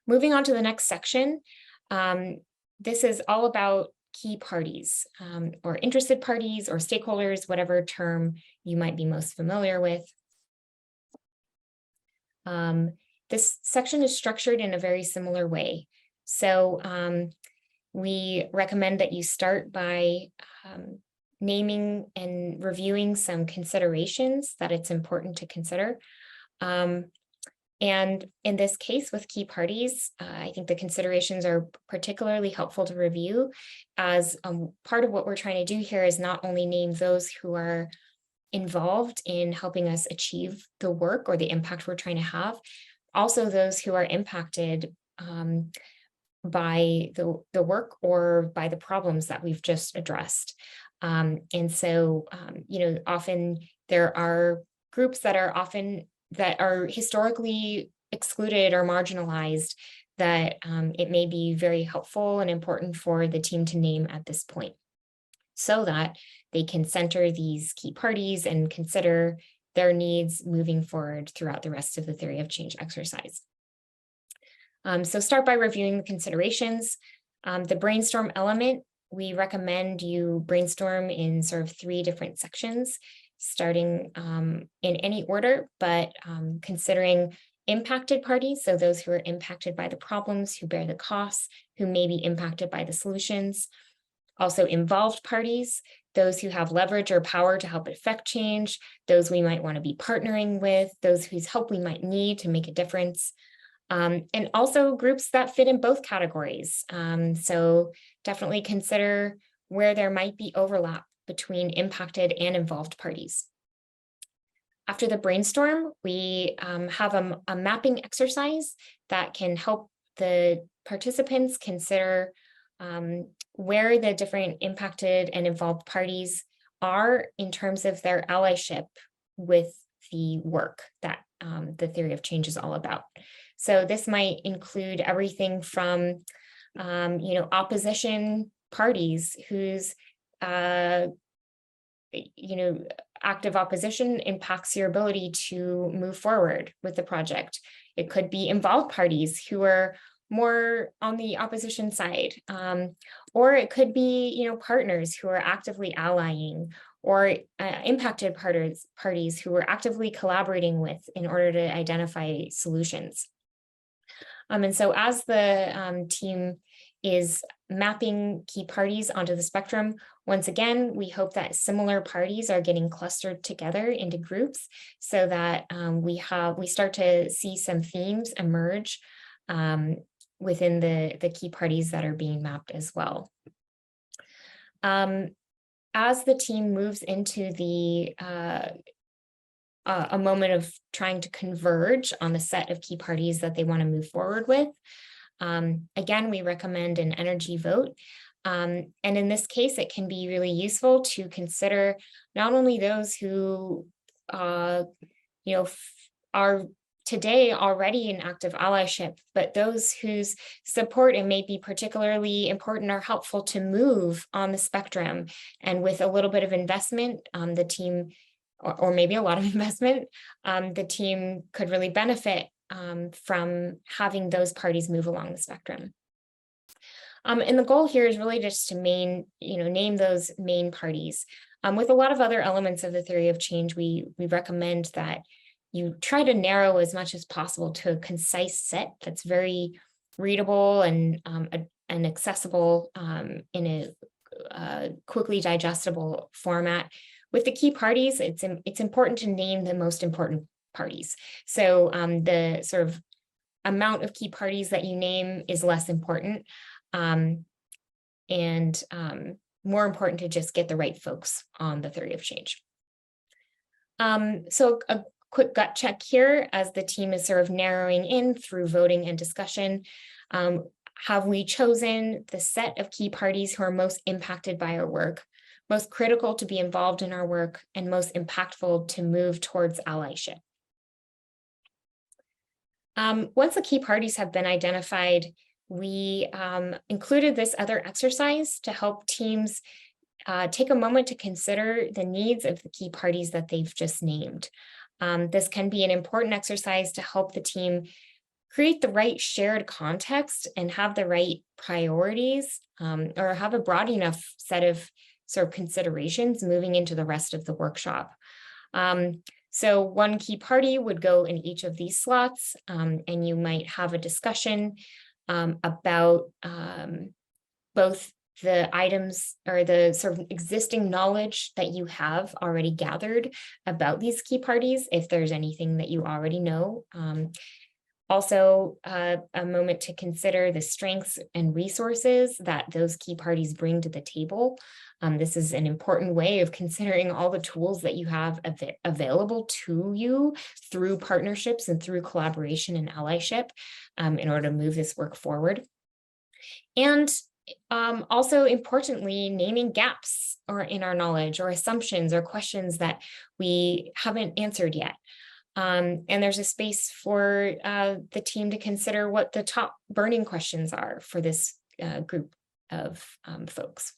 Moving on to the next section, this is all about key parties or interested parties or stakeholders, whatever term you might be most familiar with. This section is structured in a very similar way. So we recommend that you start by naming and reviewing some considerations that it's important to consider. And in this case with key parties, I think the considerations are particularly helpful to review, as part of what we're trying to do here is not only name those who are involved in helping us achieve the work or the impact we're trying to have, also those who are impacted by the work or by the problems that we've just addressed. And so, often there are groups that are historically excluded or marginalized that it may be very helpful and important for the team to name at this point, so that they can center these key parties and consider their needs moving forward throughout the rest of the theory of change exercise. So start by reviewing the considerations. The brainstorm element, we recommend you brainstorm in sort of 3 different sections, starting in any order, but considering impacted parties, so those who are impacted by the problems, who bear the costs, who may be impacted by the solutions. Also involved parties, those who have leverage or power to help affect change, those we might want to be partnering with, those whose help we might need to make a difference. And also groups that fit in both categories. So definitely consider where there might be overlap between impacted and involved parties. After the brainstorm, we have a mapping exercise that can help the participants consider where the different impacted and involved parties are in terms of their allyship with the work that the theory of change is all about. So this might include everything from, opposition parties whose, active opposition impacts your ability to move forward with the project. It could be involved parties who are more on the opposition side, or it could be, partners who are actively allying, or impacted parties who are actively collaborating with in order to identify solutions. And so as the team is mapping key parties onto the spectrum, once again, we hope that similar parties are getting clustered together into groups, so that we start to see some themes emerge within the key parties that are being mapped as well. As the team moves into a moment of trying to converge on the set of key parties that they want to move forward with, again, we recommend an energy vote. And in this case, it can be really useful to consider not only those who, are today already in active allyship, but those whose support it may be particularly important or helpful to move on the spectrum. And with a little bit of investment, the team, or maybe a lot of investment, the team could really benefit from having those parties move along the spectrum. And the goal here is really just to name those main parties. With a lot of other elements of the theory of change, we recommend that you try to narrow as much as possible to a concise set that's very readable and accessible in a quickly digestible format. With the key parties, it's important to name the most important parties. So the sort of amount of key parties that you name is less important, and more important to just get the right folks on the theory of change. So a quick gut check here as the team is sort of narrowing in through voting and discussion. Have we chosen the set of key parties who are most impacted by our work, most critical to be involved in our work, and most impactful to move towards allyship? Once the key parties have been identified, we included this other exercise to help teams take a moment to consider the needs of the key parties that they've just named. This can be an important exercise to help the team create the right shared context and have the right priorities, or have a broad enough set of sort of considerations moving into the rest of the workshop. So one key party would go in each of these slots, and you might have a discussion about both the items or the sort of existing knowledge that you have already gathered about these key parties, if there's anything that you already know. Also, a moment to consider the strengths and resources that those key parties bring to the table. This is an important way of considering all the tools that you have available to you through partnerships and through collaboration and allyship, in order to move this work forward. And also importantly, naming gaps or in our knowledge or assumptions or questions that we haven't answered yet. And there's a space for the team to consider what the top burning questions are for this group of folks.